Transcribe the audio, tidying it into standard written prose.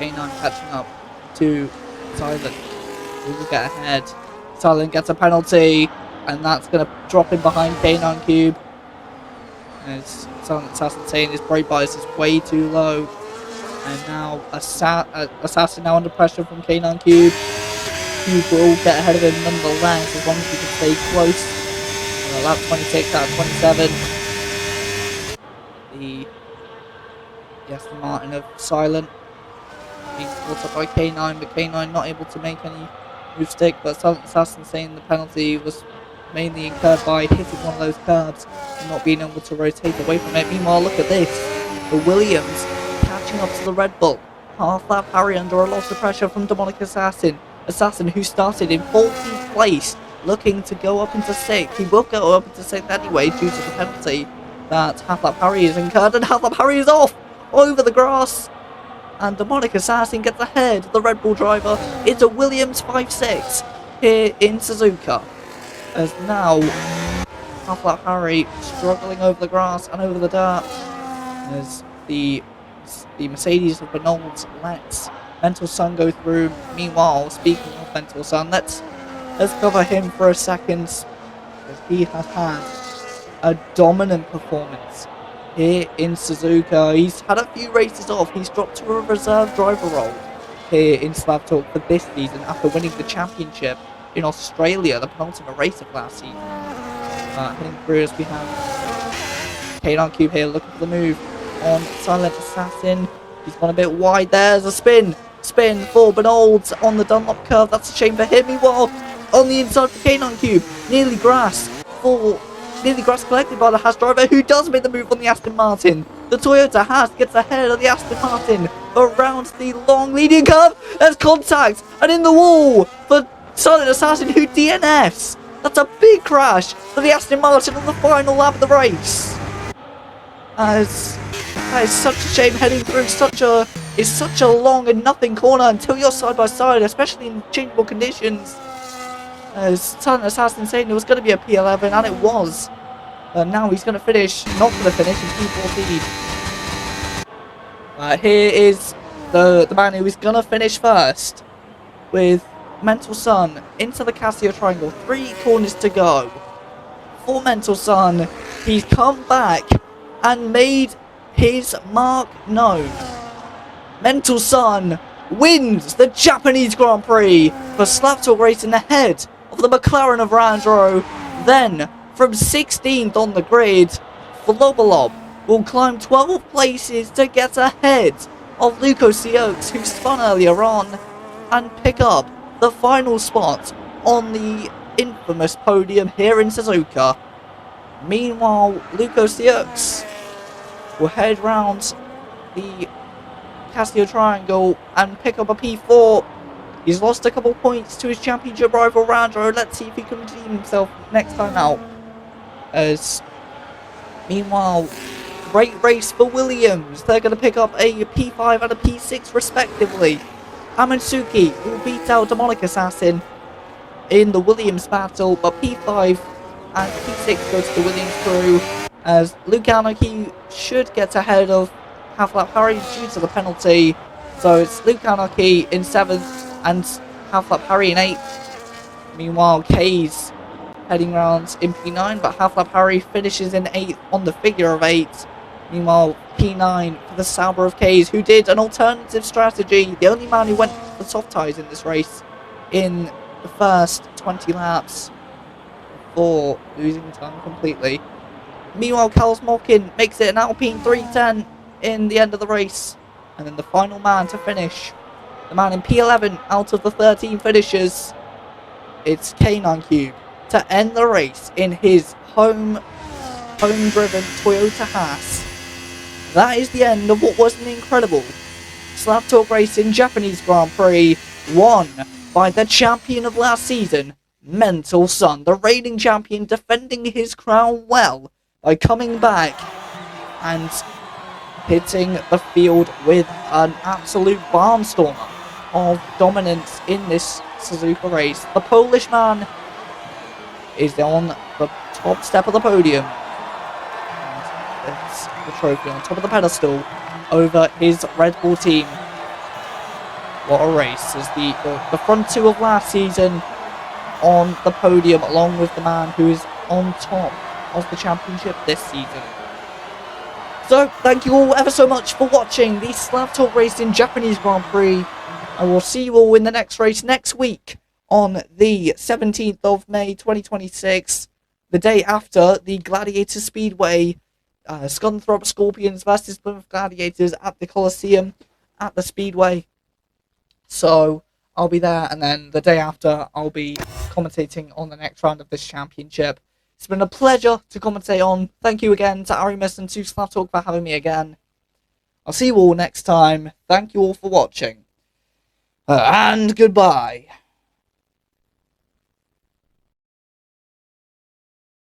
K9 catching up to Silent. He will get ahead. Silent gets a penalty, and that's going to drop him behind K9 Cube. As Silent Assassin saying his brake bias is way too low. And now Assassin now under pressure from K9 Cube. Cube will get ahead of him nonetheless, as long as he can stay close. Lap 26 out of 27. The Aston Martin of Silent being caught up by K9, but K9 not able to make any move stick. But Silent Assassin saying the penalty was mainly incurred by hitting one of those curbs and not being able to rotate away from it. Meanwhile, look at this. The Williams catching up to the Red Bull. Half lap Harry under a lot of pressure from Demonic Assassin. Assassin, who started in 14th place, looking to go up into 6th. He will go up into 6th anyway due to the penalty that Half Lap Harry is incurred, and Half Lap Harry is off over the grass. And Demonic Assassin gets ahead of the Red Bull driver. It's a Williams 5-6 here in Suzuka. As now Half Lap Harry struggling over the grass and over the dirt. As the Mercedes of Benold lets Mental Sun go through. Meanwhile, speaking of Mental Sun, let's cover him for a second, as he has had a dominant performance here in Suzuka. He's had a few races off. He's dropped to a reserve driver role here in Slav Talk for this season after winning the championship in Australia, the penultimate race of last season. Heading through as we have K9 Cube here looking for the move on Silent Assassin. He's gone a bit wide there. There's a spin for Benold on the Dunlop curve. That's a shame for him. Meanwhile, on the inside for K9 Cube, nearly grass collected by the Haas driver, who does make the move on the Aston Martin. The Toyota Haas gets ahead of the Aston Martin around the long leading curve. There's contact and in the wall for Silent Assassin, who DNFs. That's a big crash for the Aston Martin on the final lap of the race. As that is such a shame, heading through such a long and nothing corner until you're side by side, especially in changeable conditions. As Silent Assassin saying it was going to be a P11, and it was. But now he's going to finish, not going to finish in P14. Here is the man who is going to finish first with Mental Sun into the Casio Triangle. 3 corners to go for Mental Sun. He's come back and made his mark known. Mental Sun wins the Japanese Grand Prix for Slav Talk Racing ahead of the McLaren of Randro. Then, from 16th on the grid, Flobolob will climb 12 places to get ahead of Luco Sioux, who spun earlier on, and pick up the final spot on the infamous podium here in Suzuka. Meanwhile, Luco Sioux will head round the Casio Triangle and pick up a P4. He's lost a couple points to his championship rival Randro. Let's see if he can redeem himself next time out. As meanwhile, great race for Williams. They're going to pick up a P5 and a P6 respectively. Amansuki will beat out Demonic Assassin in the Williams battle, but P5 and P6 go to the Williams crew, as Luke Anarchy should get ahead of Half Lap Harry due to the penalty. So it's Luke Anarchy in 7th and Half Lap Harry in 8th. Meanwhile, K's heading round in P9, but Half Lap Harry finishes in 8th on the figure of 8. Meanwhile, P9 for the Sauber of K's, who did an alternative strategy. The only man who went for soft tyres in this race in the first 20 laps before losing time completely. Meanwhile, Carlos Malkin makes it an Alpine 310 in the end of the race. And then the final man to finish, the man in P11 out of the 13 finishers, it's K9 Cube to end the race in his home-driven Toyota Haas. That is the end of what was an incredible Slav Talk Racing Japanese Grand Prix, won by the champion of last season, Mental Sun, the reigning champion, defending his crown well by coming back and hitting the field with an absolute barnstormer of dominance in this Suzuka race. The Polish man is on the top step of the podium. And it's the trophy on top of the pedestal over his Red Bull team. What a race, as the front two of last season on the podium, along with the man who is on top of the championship this season. So, thank you all ever so much for watching the Slav Talk Racing Japanese Grand Prix. I will see you all in the next race next week on the 17th of May 2026, the day after the Gladiator Speedway, Scunthorpe Scorpions versus Plymouth Gladiators at the Coliseum at the Speedway. So, I'll be there, and then the day after, I'll be commentating on the next round of this championship. It's been a pleasure to commentate on. Thank you again to Arimus and to Slav Talk for having me again. I'll see you all next time. Thank you all for watching. And goodbye.